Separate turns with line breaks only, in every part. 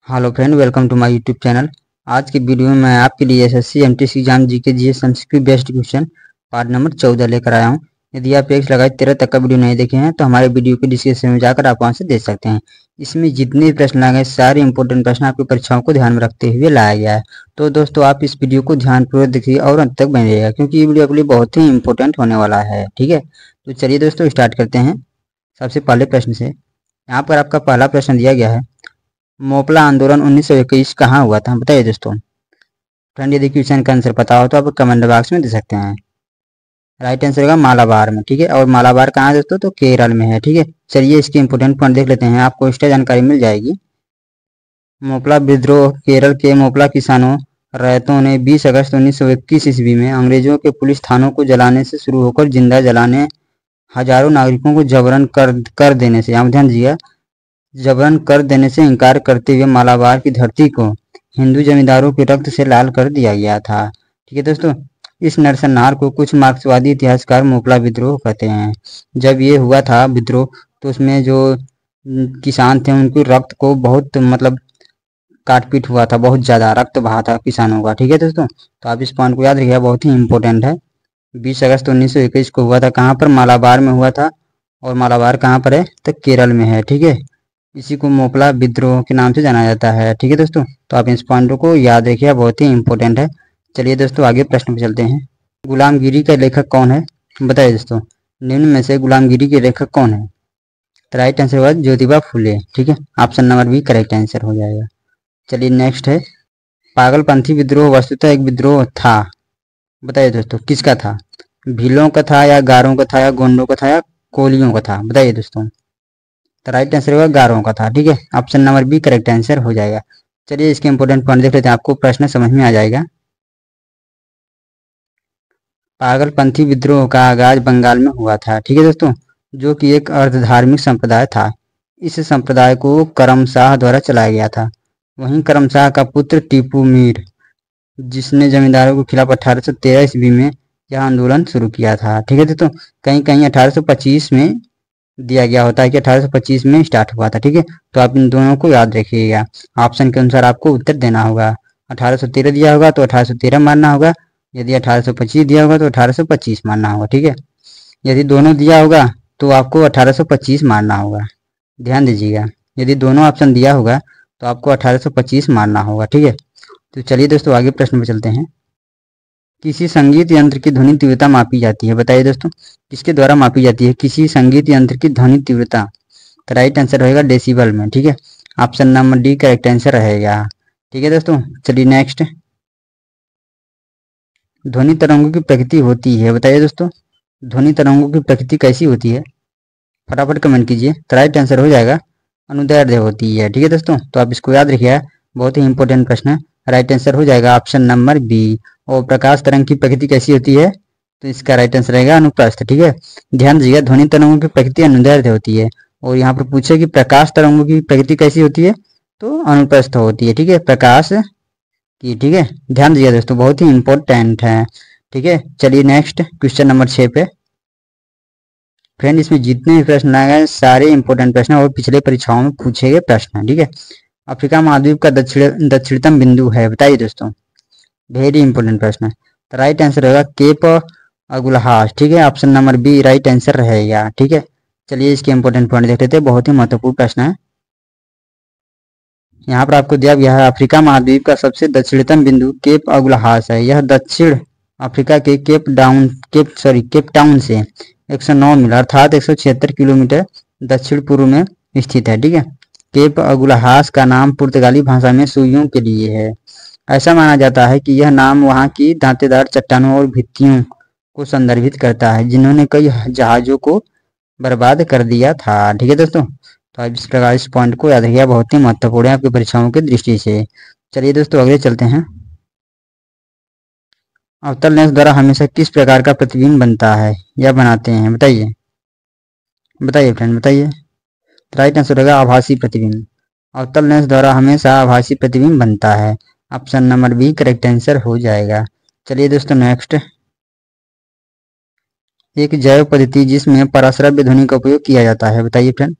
Hello friend, welcome to my YouTube channel. आज की video में मैं आपके लिए SSC MTSC exam GK GS MCQ based question part number 14 लेकर आया हूं। यदि आप 1 लगाए 13 तक का वीडियो नहीं देखे हैं तो हमारे वीडियो के डिस्क्रिप्शन में जाकर आप वहां से देख सकते हैं। इसमें जितने भी प्रश्न लाए गए सारे इंपॉर्टेंट प्रश्न आपकी परीक्षाओं को ध्यान में रखते हुए लाया गया है। तो दोस्तों, आप इस वीडियो को ध्यानपूर्वक देखिए और अंत तक बने रहिएगा, क्योंकि ये वीडियो आपके लिए बहुत ही इंपॉर्टेंट होने वाला है। ठीक है, तो चलिए दोस्तों स्टार्ट करते हैं सबसे पहले प्रश्न से। यहाँ पर आपका पहला प्रश्न दिया गया है, मोपला आंदोलन 1921 कहाँ हुआ था? बताइए दोस्तों। फ्रेंड, यदि क्वेश्चन का आंसर पता हो तो आप कमेंट बॉक्स में दे सकते हैं। राइट आंसर होगा मालाबार में। ठीक है, और मालाबार कहाँ है दोस्तों? तो केरल में है। ठीक है, चलिए इसके इंपोर्टेंट पॉइंट देख लेते हैं, आपको एक्स्ट्रा जानकारी मिल जाएगी। मोपला विद्रोह केरल के मोपला किसानों रैयतों ने 20 अगस्त 1921 ईस्वी में अंग्रेजों के पुलिस थानों को जलाने से शुरू होकर जिंदा जलाने हजारों नागरिकों को जबरन कर देने से, यहाँ ध्यान दीजिएगा, जबरन कर देने से इनकार करते हुए मालाबार की धरती को हिंदू जमींदारों के रक्त से लाल कर दिया गया था। ठीक है दोस्तों, इस नरसंहार को कुछ मार्क्सवादी इतिहासकार मोपला विद्रोह कहते हैं। जब ये हुआ था विद्रोह, तो उसमें जो किसान थे उनके रक्त को बहुत काटपीट हुआ था, बहुत ज्यादा रक्त बहा था किसानों का। ठीक है दोस्तों, तो आप इस पॉइंट को याद रखिएगा, बहुत ही इंपॉर्टेंट है। 20 अगस्त 1921 को हुआ था, कहाँ पर? मालाबार में हुआ था। और मालाबार कहाँ पर है? तो केरल में है। ठीक है, इसी को मोपला विद्रोह के नाम से जाना जाता है। ठीक है दोस्तों, तो आप इस पॉइंट को याद रखिए, बहुत ही इंपॉर्टेंट है। चलिए दोस्तों आगे प्रश्न पे चलते हैं। गुलामगिरी का लेखक कौन है? बताइए दोस्तों, निम्न में से गुलामगिरी के लेखक कौन है? तो राइट आंसर होगा ज्योतिबा फुले। ठीक है, option number B correct answer हो जाएगा। चलिए नेक्स्ट है, पागलपंथी विद्रोह वस्तुतः एक विद्रोह था। बताइए दोस्तों किसका था? भीलों का था, या गारों का था, या गोंडों का था, या कोलियों का था? बताइए दोस्तों। तो राइट आंसर होगा गारों का था। ठीक है, option number B correct answer हो जाएगा। चलिए इसके इंपोर्टेंट पॉइंट देख लेते हैं, आपको प्रश्न समझ में आ जाएगा। पागलपंथी विद्रोह का आगाज बंगाल में हुआ था। ठीक है दोस्तों, जो कि एक अर्धधार्मिक संप्रदाय था। इस संप्रदाय को करमशाह द्वारा चलाया गया था। वहीं करमशाह का पुत्र टीपू मीर, जिसने जमींदारों के खिलाफ 1813 ईस्वी में यह आंदोलन शुरू किया था। ठीक है दोस्तों, कहीं कहीं 1825 में दिया गया होता है कि 1825 में स्टार्ट हुआ था। ठीक है, तो आप इन दोनों को याद रखिएगा, ऑप्शन के अनुसार आपको उत्तर देना होगा। 1813 दिया होगा तो 1813 मानना होगा, यदि 1825 दिया होगा तो 1825 मानना होगा। ठीक है, यदि दोनों दिया होगा तो आपको 1825 मानना होगा। ध्यान दीजिएगा, यदि दोनों ऑप्शन दिया होगा तो आपको 1825 मानना होगा। ठीक है, तो चलिए दोस्तों आगे प्रश्न पर चलते हैं। किसी संगीत यंत्र की ध्वनि तीव्रता मापी जाती है? बताइए दोस्तों, किसके द्वारा मापी जाती है किसी संगीत यंत्र की ध्वनि तीव्रता? तो राइट आंसर रहेगा डेसिबल में। ठीक है, option number D correct answer रहेगा। ठीक है दोस्तों, चलिए नेक्स्ट, ध्वनि तरंगों की प्रकृति होती है? बताइए दोस्तों, ध्वनि तरंगों की प्रकृति कैसी होती है? फटाफट कमेंट कीजिए। तो राइट आंसर हो जाएगा अनुदैर्ध्य होती है। ठीक है दोस्तों, तो आप इसको याद रखिएगा, बहुत ही इंपॉर्टेंट प्रश्न है। राइट आंसर हो जाएगा ऑप्शन नंबर बी। और प्रकाश तरंग की प्रकृति कैसी होती है? तो इसका राइट आंसर रहेगा अनुप्रस्थ। ठीक है, ध्यान दीजिएगा, ध्वनि तरंगों की प्रकृति अनुदैर्ध्य होती है। और यहाँ पर पूछे कि प्रकाश तरंगों की प्रकृति कैसी होती है, तो अनुप्रस्थ होती है। ठीक है, प्रकाश की। ठीक है, ध्यान दीजिए दोस्तों, बहुत ही इंपॉर्टेंट है। ठीक है, चलिए नेक्स्ट क्वेश्चन नंबर 6 पे। फ्रेंड, इसमें जितने भी प्रश्न आए गए सारे इंपॉर्टेंट प्रश्न और पिछले परीक्षाओं में पूछे गए प्रश्न हैं। ठीक है, अफ्रीका महाद्वीप का दक्षिणतम बिंदु है? बताइए दोस्तों, वेरी इंपॉर्टेंट प्रश्न है। तो राइट आंसर होगा केप अगुलहास। ठीक है, option number B right answer रहेगा। ठीक है, चलिए इसके इंपॉर्टेंट पॉइंट देख लेते हैं, बहुत ही महत्वपूर्ण प्रश्न है। यहाँ पर आपको दिया गया है, अफ्रीका महाद्वीप का सबसे दक्षिणतम बिंदु केप अगुलहास है। यह दक्षिण अफ्रीका के केप टाउन से 109 मील अर्थात 176 किलोमीटर दक्षिण पूर्व में स्थित है। ठीक है, केप अगुलहास का नाम पुर्तगाली भाषा में सुइयों के लिए है। ऐसा माना जाता है कि यह नाम वहां की दांतेदार चट्टानों और भित्तियों को संदर्भित करता है, जिन्होंने कई जहाजों को बर्बाद कर दिया था। ठीक है दोस्तों, तो आप इस प्रकार इस पॉइंट को याद रखिएगा, बहुत ही महत्वपूर्ण है आपकी परीक्षाओं की दृष्टि से। चलिए दोस्तों आगे चलते हैं। अवतल लेंस द्वारा हमेशा किस प्रकार का प्रतिबिंब बनता है या बनाते हैं? बताइए बताइए फ्रेंड, बताइए। राइट आंसर होगा आभासी प्रतिबिंब। अवतल लेंस द्वारा हमेशा आभासी प्रतिबिंब बनता है। Option number B correct answer हो जाएगा। चलिए दोस्तों नेक्स्ट, एक जैव पद्धति जिसमें पराश्रव्य ध्वनि का उपयोग किया जाता है? बताइए फ्रेंड,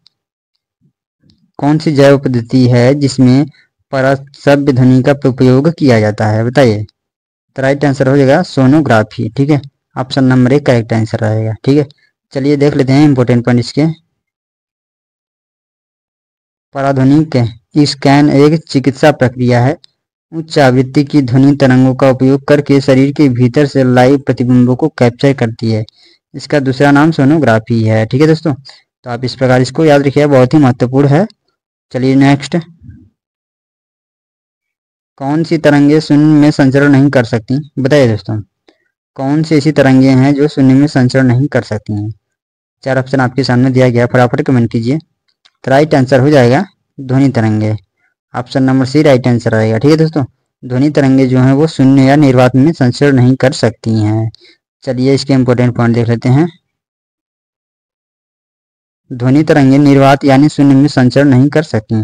कौन सी जैव पद्धति है जिसमें परसव्य ध्वनि का उपयोग किया जाता है? बताइए। तो राइट आंसर हो जाएगा सोनोग्राफी। ठीक है, ऑप्शन नंबर 1 करेक्ट आंसर रहेगा। ठीक है, चलिए देख लेते हैं इंपॉर्टेंट पॉइंट इसके। पराध्वनिक स्कैन एक चिकित्सा प्रक्रिया है, उच्च आवृत्ति की ध्वनि तरंगों का उपयोग करके शरीर के भीतर से लाइव प्रतिबिंबों को कैप्चर करती है। इसका दूसरा नाम सोनोग्राफी है। ठीक है दोस्तों, तो आप इस प्रकार इसको याद रखिए, बहुत ही महत्वपूर्ण है। चलिए नेक्स्ट। कौन सी तरंगे शून्य में संचरण नहीं कर सकती? बताइए दोस्तों, कौन सी ऐसी तरंगे हैं जो शून्य में संचरण नहीं कर सकती हैं? 4 ऑप्शन आपके सामने दिया गया, फटाफट कमेंट कीजिए। तो राइट आंसर हो जाएगा ध्वनि तरंगे। Option number C right answer रहेगा। ठीक है दोस्तों, ध्वनि तरंगे जो हैं वो शून्य या निर्वात में संचरण नहीं कर सकती हैं। चलिए इसके इंपॉर्टेंट पॉइंट देख लेते हैं। ध्वनि तरंगे निर्वात यानी शून्य में संचरण नहीं कर सकती।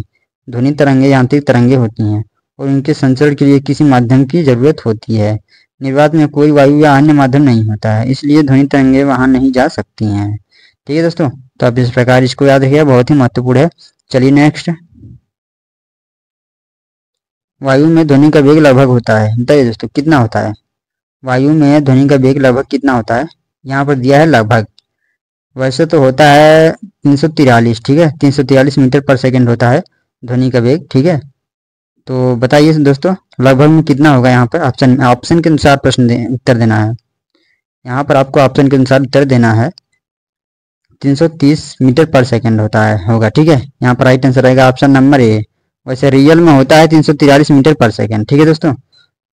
ध्वनि तरंगे यांत्रिक तरंगे होती हैं और उनके संचरण के लिए किसी माध्यम की जरूरत होती है। निर्वात में कोई वायु या अन्य माध्यम नहीं होता है, इसलिए ध्वनि तरंगे वहां नहीं जा सकती हैं। ठीक है दोस्तों, तो आप इस प्रकार इसको याद रखिए, बहुत ही महत्वपूर्ण है। चलिए नेक्स्ट। वायु में ध्वनि का वेग लगभग होता है? बताइए दोस्तों, कितना होता है? वायु में ध्वनि का वेग लगभग कितना होता है? यहाँ पर दिया है लगभग, वैसे तो होता है 343। ठीक है, 343 मीटर पर सेकेंड होता है ध्वनि का वेग। ठीक है, तो बताइए दोस्तों लगभग में कितना होगा? यहाँ पर ऑप्शन के अनुसार उत्तर देना है। यहाँ पर आपको ऑप्शन के अनुसार उत्तर देना है। 330 मीटर पर सेकेंड होगा। ठीक है, यहाँ पर राइट आंसर रहेगा ऑप्शन नंबर ए। वैसे रियल में होता है 343 मीटर पर सेकेंड। ठीक है दोस्तों,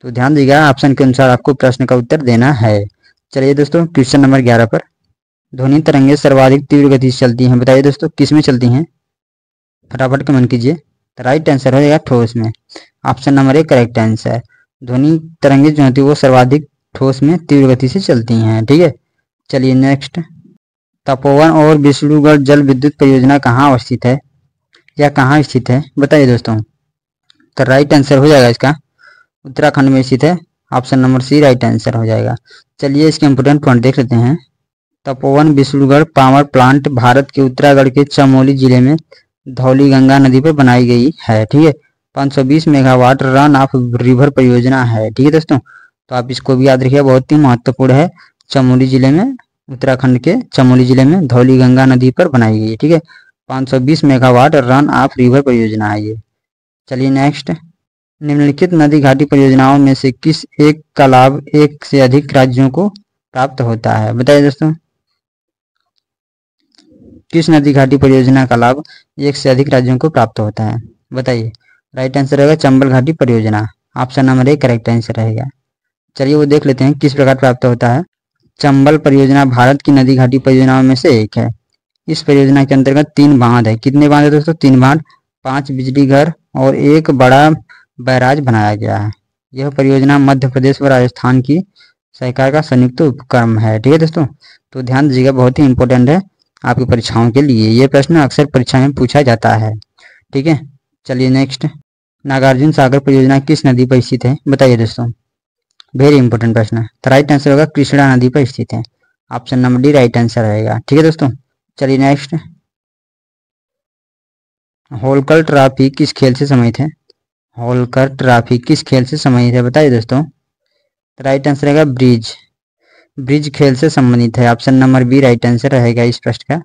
तो ध्यान दीजिएगा, ऑप्शन के अनुसार आपको प्रश्न का उत्तर देना है। चलिए दोस्तों क्वेश्चन नंबर 11 पर। ध्वनि तरंगे सर्वाधिक तीव्र गति से चलती हैं? बताइए दोस्तों किस में चलती हैं? फटाफट कमेंट कीजिए। तो राइट आंसर हो जाएगा ठोस में। ऑप्शन नंबर 1 करेक्ट आंसर है। ध्वनि तरंगे जो होती है वो सर्वाधिक ठोस में तीव्र गति से चलती हैं। ठीक है, चलिए नेक्स्ट। तपोवन और विष्णुगढ़ जल विद्युत परियोजना कहाँ अवस्थित है या कहाँ स्थित है? बताइए दोस्तों। तो राइट आंसर हो जाएगा इसका उत्तराखंड में स्थित है। Option number C right answer हो जाएगा। चलिए इसके इंपोर्टेंट पॉइंट देख लेते हैं। तपोवन विष्णुगढ़ पावर प्लांट भारत के उत्तराखंड के चमोली जिले में धौलीगंगा नदी पर बनाई गई है। ठीक है, 520 मेगावाट रन ऑफ रिवर परियोजना है। ठीक है दोस्तों, तो आप इसको भी याद रखिए, बहुत ही महत्वपूर्ण है। चमोली जिले में, उत्तराखंड के चमोली जिले में धौलीगंगा नदी पर बनाई गई है। ठीक है, 520 मेगावाट रन ऑफ रिवर परियोजना है ये। चलिए नेक्स्ट। निम्नलिखित नदी घाटी परियोजनाओं में से किस एक का लाभ एक से अधिक राज्यों को प्राप्त होता है? बताइए दोस्तों, किस नदी घाटी परियोजना का लाभ एक से अधिक राज्यों को प्राप्त होता है? बताइए। राइट आंसर रहेगा चंबल घाटी परियोजना। ऑप्शन नंबर 1 करेक्ट आंसर रहेगा। चलिए वो देख लेते हैं किस प्रकार प्राप्त होता है। चंबल परियोजना भारत की नदी घाटी परियोजनाओं में से एक है। इस परियोजना के अंतर्गत 3 बांध है। कितने बांध है दोस्तों? 3 बांध, 5 बिजली घर और एक बड़ा बैराज बनाया गया है। यह परियोजना मध्य प्रदेश व राजस्थान की सरकार का संयुक्त उपक्रम है। ठीक है दोस्तों, तो ध्यान दीजिएगा, बहुत ही इंपॉर्टेंट है आपकी परीक्षाओं के लिए। ये प्रश्न अक्सर परीक्षा में पूछा जाता है। ठीक है, चलिए नेक्स्ट। नागार्जुन सागर परियोजना किस नदी पर स्थित है? बताइए दोस्तों, वेरी इंपॉर्टेंट प्रश्न है। तो राइट आंसर होगा कृष्णा नदी पर स्थित है। Option number D right answer रहेगा। ठीक है दोस्तों, चलिए नेक्स्ट। होलकर ट्रॉफी किस खेल से सम्मानित है? होलकर ट्रॉफी किस खेल से सम्मानित है? बताइए दोस्तों। तो राइट आंसर रहेगा ब्रिज खेल से संबंधित है। Option number B right answer रहेगा इस प्रश्न का।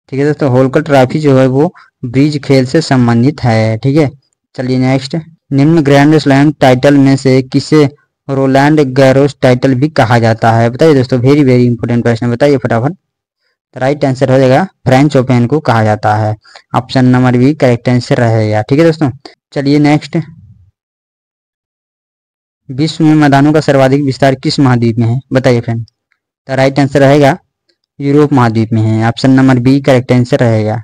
ठीक है दोस्तों, होलकर ट्रॉफी जो है वो ब्रिज खेल से संबंधित है। ठीक है, चलिए नेक्स्ट। निम्न ग्रैंड स्लैम टाइटल में से किसे रोलैंड गैरोस टाइटल भी कहा जाता है? बताइए दोस्तों, वेरी इंपोर्टेंट प्रश्न, बताइए फटाफट। राइट आंसर हो जाएगा फ्रेंच ओपन को कहा जाता है। Option number B correct answer रहेगा। ठीक है दोस्तों, चलिए नेक्स्ट। विश्व में मैदानों का सर्वाधिक विस्तार किस महाद्वीप में है? बताइए फ्रेंड। तो राइट आंसर रहेगा यूरोप महाद्वीप में है। Option number B correct answer रहेगा।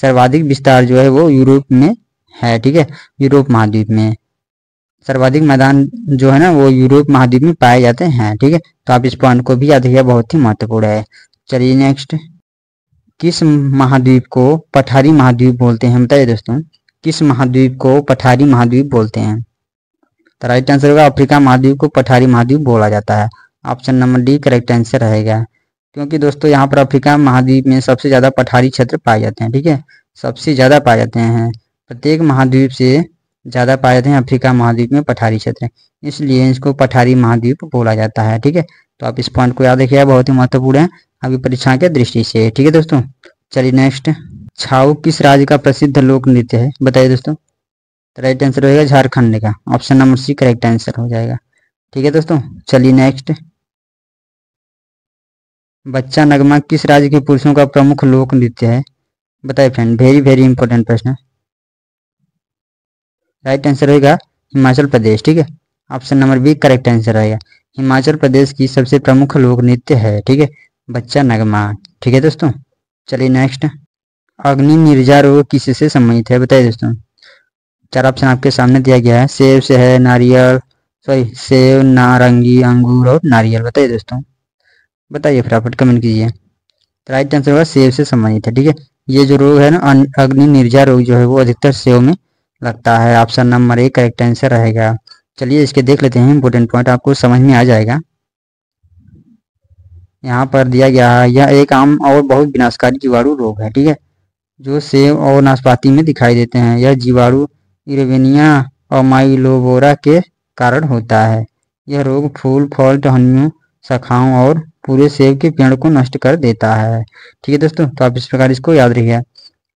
सर्वाधिक विस्तार जो है वो यूरोप में है। ठीक है, यूरोप महाद्वीप में सर्वाधिक मैदान जो है ना वो यूरोप महाद्वीप में पाए जाते हैं। ठीक है, तो आप इस पॉइंट को भी याद रखिए, बहुत ही महत्वपूर्ण है। चलिए नेक्स्ट। किस महाद्वीप को पठारी महाद्वीप बोलते हैं? बताइए दोस्तों, किस महाद्वीप को पठारी महाद्वीप बोलते हैं? तो राइट आंसर होगा अफ्रीका महाद्वीप को पठारी महाद्वीप बोला जाता है। Option number D correct answer रहेगा, क्योंकि दोस्तों यहाँ पर अफ्रीका महाद्वीप में सबसे ज्यादा पठारी क्षेत्र पाए जाते हैं। ठीक है, सबसे ज्यादा पाए जाते हैं। प्रत्येक महाद्वीप से ज़्यादा पाए जाते हैं अफ्रीका महाद्वीप में पठारी क्षेत्र, इसलिए इसको पठारी महाद्वीप बोला जाता है। ठीक है, तो आप इस पॉइंट को याद रखिएगा, बहुत ही महत्वपूर्ण है आपकी परीक्षा के दृष्टि से। ठीक है दोस्तों, चलिए नेक्स्ट, छाऊ किस राज्य का प्रसिद्ध लोक नृत्य है, बताइए दोस्तों। तो राइट आंसर होगा झारखंड का, option number C correct answer हो जाएगा। ठीक है दोस्तों, चलिए नेक्स्ट, बच्चा नगमा किस राज्य के पुरुषों का प्रमुख लोक नृत्य है, बताइए फ्रेंड, वेरी वेरी इंपॉर्टेंट प्रश्न है। राइट आंसर होगा हिमाचल प्रदेश। ठीक है, option number B correct answer रहेगा, हिमाचल प्रदेश की सबसे प्रमुख लोक नृत्य है। ठीक है, बच्चा नगमा। ठीक है दोस्तों, चलिए नेक्स्ट, अग्नि निर्जा रोग किससे संबंधित है, बताइए दोस्तों। चार ऑप्शन आपके सामने दिया गया है, सेब से है, नारियल, सॉरी सेब, नारंगी, अंगूर और नारियल, बताइए दोस्तों, बताइए फटाफट कमेंट कीजिए। तो राइट आंसर होगा सेब से संबंधित है। ठीक है, ये जो रोग है ना अग्नि निर्जा रोग जो है वो अधिकतर सेब में लगता है, option number A correct answer रहेगा। चलिए इसके देख लेते हैं इंपोर्टेंट पॉइंट, आपको समझ में आ जाएगा। यहाँ पर दिया गया है, यह एक आम और बहुत विनाशकारी जीवाणु रोग है। ठीक है, जो सेब और नाशपाती में दिखाई देते हैं। यह जीवाणु इरवेनिया और माइलोबोरा के कारण होता है। यह रोग फूल, फल, टहनियों, शाखाओं और पूरे सेब के पेड़ को नष्ट कर देता है। ठीक है दोस्तों, तो आप इस प्रकार इसको याद रखिए।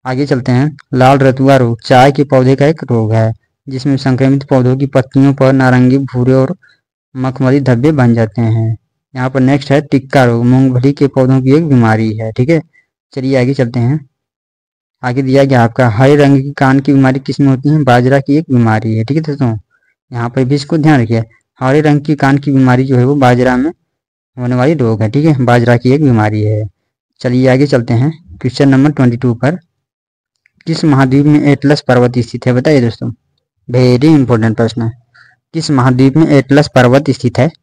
आगे चलते हैं, लाल रतुआ रोग चाय के पौधे का एक रोग है, जिसमें संक्रमित पौधों की पत्तियों पर नारंगी, भूरे और मखमली धब्बे बन जाते हैं। यहाँ पर नेक्स्ट है टिक्का रोग, मूंगफली के पौधों की एक बीमारी है। ठीक है, चलिए आगे चलते हैं। आगे दिया गया आपका हरे रंग की कान की बीमारी किसमें होती है, बाजरा की एक बीमारी है। ठीक है दोस्तों, यहाँ पर भी इसको ध्यान रखिए, हरे रंग की कान की बीमारी जो है वो बाजरा में होने वाली रोग है। ठीक है, बाजरा की एक बीमारी है। चलिए आगे चलते हैं, क्वेश्चन नंबर 22 पर, किस महाद्वीप में एटलस पर्वत स्थित है, बताइए दोस्तों। वेरी इंपॉर्टेंट प्रश्न है, किस महाद्वीप में एटलस पर्वत स्थित है। तो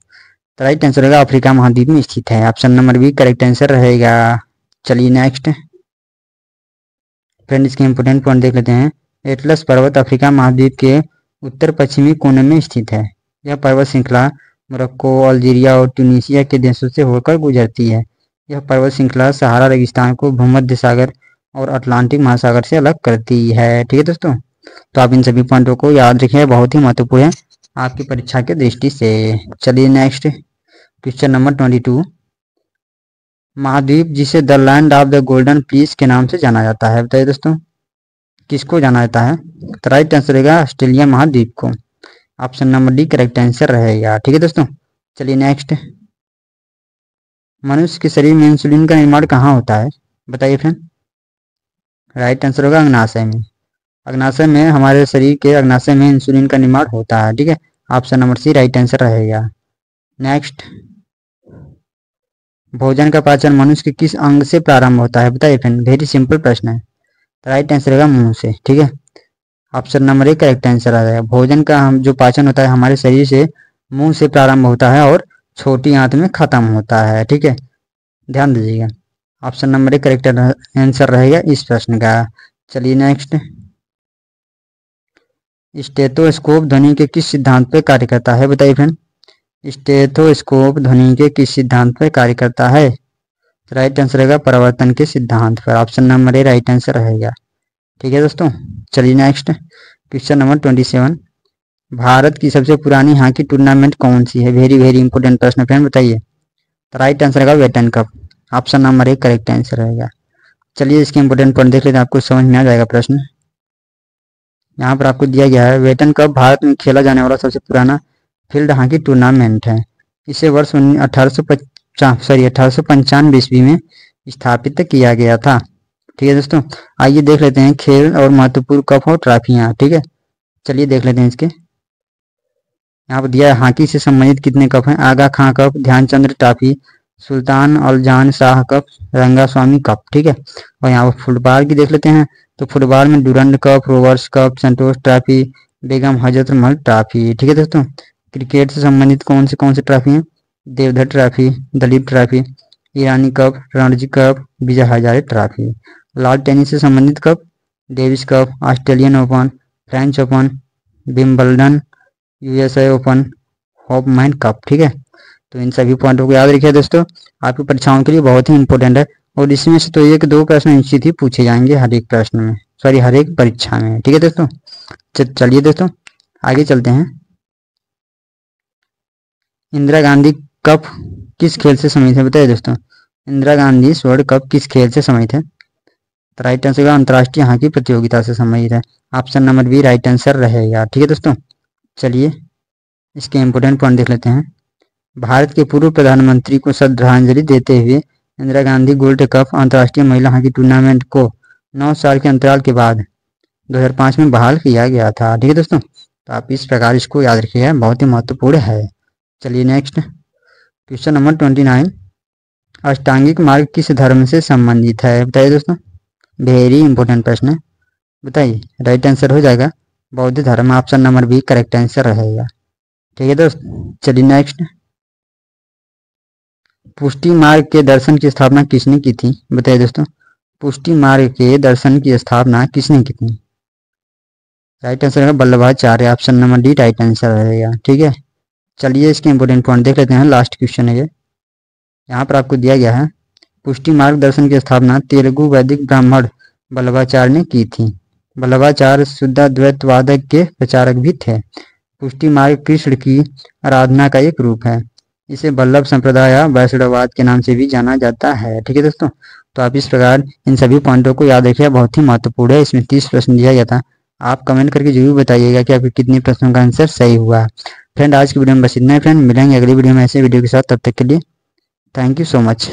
राइट आंसर होगा अफ्रीका महाद्वीप में स्थित है, option number B correct answer रहेगा। चलिए नेक्स्ट फ्रेंड, इसके इंपोर्टेंट पॉइंट देख लेते हैं। एटलस पर्वत अफ्रीका महाद्वीप के उत्तर पश्चिमी कोने में स्थित है। यह पर्वत श्रृंखला मोरक्को, अल्जीरिया और ट्यूनीशिया के देशों से होकर गुजरती है। यह पर्वत श्रृंखला सहारा रेगिस्तान को भूमध्य सागर और अटलांटिक महासागर से अलग करती है। ठीक है दोस्तों, तो आप इन सभी पॉइंटों को याद रखें, बहुत ही महत्वपूर्ण है आपकी परीक्षा के दृष्टि से। चलिए नेक्स्ट, क्वेश्चन नंबर 22, महाद्वीप जिसे the land of the golden fleece के नाम से जाना जाता है, बताइए दोस्तों, किसको जाना जाता है। तो राइट आंसर रहेगा ऑस्ट्रेलिया महाद्वीप को, option number D correct answer रहेगा। ठीक है दोस्तों, चलिए नेक्स्ट, मनुष्य के शरीर में इंसुलिन का निर्माण कहाँ होता है, बताइए फ्रेंड। राइट आंसर होगा अग्नाशय में, अग्नाशय में, हमारे शरीर के अग्नाशय में इंसुलिन का निर्माण होता है। ठीक है, option number C right answer रहेगा। नेक्स्ट, भोजन का पाचन मनुष्य के किस अंग से प्रारंभ होता है, बताइए फ्रेंड, वेरी सिंपल प्रश्न है। राइट आंसर रहेगा मुंह से। ठीक है, option number A correct answer आ जाएगा। भोजन का हम जो पाचन होता है हमारे शरीर से मुंह से प्रारंभ होता है और छोटी आंत में खत्म होता है। ठीक है, ध्यान दीजिएगा, option number A correct answer रहेगा इस प्रश्न का। चलिए नेक्स्ट, स्टेथोस्कोप ध्वनि के किस सिद्धांत पर कार्य करता है, बताइए फ्रेंड। स्टेथोस्कोप ध्वनि के किस सिद्धांत पर कार्य करता है। राइट आंसर रहेगा परावर्तन के सिद्धांत पर, ऑप्शन नंबर ए राइट आंसर रहेगा। ठीक है दोस्तों, चलिए नेक्स्ट, क्वेश्चन नंबर 27, भारत की सबसे पुरानी हॉकी टूर्नामेंट कौन सी है, वेरी वेरी इंपॉर्टेंट प्रश्न फ्रेंड, बताइए। तो राइट आंसर रहेगा वेटन cup, option number A correct answer रहेगा। चलिए इसके इंपोर्टेंट पॉइंट देख लेते हैं, आपको समझ में आ जाएगा प्रश्न। यहाँ पर आपको दिया गया है, वेटन कप भारत में खेला जाने वाला सबसे पुराना फील्ड हॉकी टूर्नामेंट है। इसे वर्ष 1895 ईस्वी में स्थापित किया गया था। ठीक है दोस्तों, आइए देख लेते हैं खेल और महत्वपूर्ण कप और ट्रॉफियाँ। ठीक है, चलिए देख लेते हैं इसके। यहाँ पर दिया है हॉकी से संबंधित कितने कप हैं, आगा खां कप, ध्यानचंद्र ट्रॉफी, सुल्तान अलजान शाह कप, रंगास्वामी कप। ठीक है, और यहाँ पर फुटबॉल की देख लेते हैं, तो फुटबॉल में डूरंड कप, रोवर्स कप, संतोष ट्रॉफी, बेगम हजरत महल ट्रॉफी। ठीक है दोस्तों, क्रिकेट से संबंधित कौन से ट्रॉफी हैं, Deodhar trophy, Duleep trophy, Irani cup, Ranji cup, Vijay Hazare trophy. लाल टेनिस से संबंधित cup, Davis cup, Australian open, French open, Wimbledon, USA open, Hopman cup. ठीक है, तो इन सभी पॉइंटों को याद रखिए दोस्तों, आपकी परीक्षाओं के लिए बहुत ही इंपॉर्टेंट है, और इसमें से तो 1-2 प्रश्न निश्चित ही पूछे जाएंगे हर एक प्रश्न में, सॉरी हर एक परीक्षा में। ठीक है दोस्तों, चलिए दोस्तों आगे चलते हैं। इंदिरा गांधी कप किस खेल से सम्मानित है? बताइए दोस्तों, इंदिरा गांधी स्वर्ण कप किस खेल से सम्मानित है? तो राइट आंसर होगा अंतर्राष्ट्रीय हॉकी प्रतियोगिता से सम्मानित है। Option number B right answer रहेगा। ठीक है दोस्तों, चलिए इसके इंपोर्टेंट पॉइंट देख लेते हैं। भारत के पूर्व प्रधानमंत्री को श्रद्धांजलि देते हुए इंदिरा गांधी गोल्ड कप अंतर्राष्ट्रीय महिला हॉकी टूर्नामेंट को 9 साल के अंतराल के बाद 2005 में बहाल किया गया था। ठीक है दोस्तों, तो आप इस प्रकार इसको याद रखिएगा, बहुत ही महत्वपूर्ण है। चलिए नेक्स्ट क्वेश्चन नंबर 29, अष्टांगिक मार्ग किस धर्म से संबंधित है? बताइए दोस्तों, वेरी इंपॉर्टेंट प्रश्न है, बताइए। राइट आंसर हो जाएगा बौद्ध धर्म। Option number B correct answer रहेगा। ठीक है दोस्त, चलिए नेक्स्ट, पुष्टि मार्ग के दर्शन की स्थापना किसने की थी? बताइए दोस्तों, पुष्टि मार्ग के दर्शन की स्थापना किसने की थी? राइट आंसर है Vallabhacharya. Option number D right answer रहेगा। ठीक है, चलिए इसके इंपोर्टेंट पॉइंट देख लेते हैं। लास्ट क्वेश्चन है ये, यहाँ पर आपको दिया गया है, पुष्टि मार्ग दर्शन की स्थापना तेलुगु वैदिक ब्राह्मण वल्लभाचार्य ने की थी। वल्लभाचार्य शुद्धाद्वैतवाद के प्रचारक भी थे। पुष्टि मार्ग कृष्ण की आराधना का एक रूप है। इसे वल्लभ संप्रदाय या वैष्णववाद के नाम से भी जाना जाता है। ठीक है दोस्तों, तो आप इस प्रकार इन सभी पॉइंटों को याद रखिए, बहुत ही महत्वपूर्ण है। इसमें 30 प्रश्न दिया गया था। आप कमेंट करके जरूर बताइएगा कि आपके कितने प्रश्नों का आंसर सही हुआ। फ्रेंड आज की वीडियो में बस इतना ही। फ्रेंड मिलेंगे अगली वीडियो में ऐसे वीडियो के साथ, तब तक के लिए थैंक यू सो मच।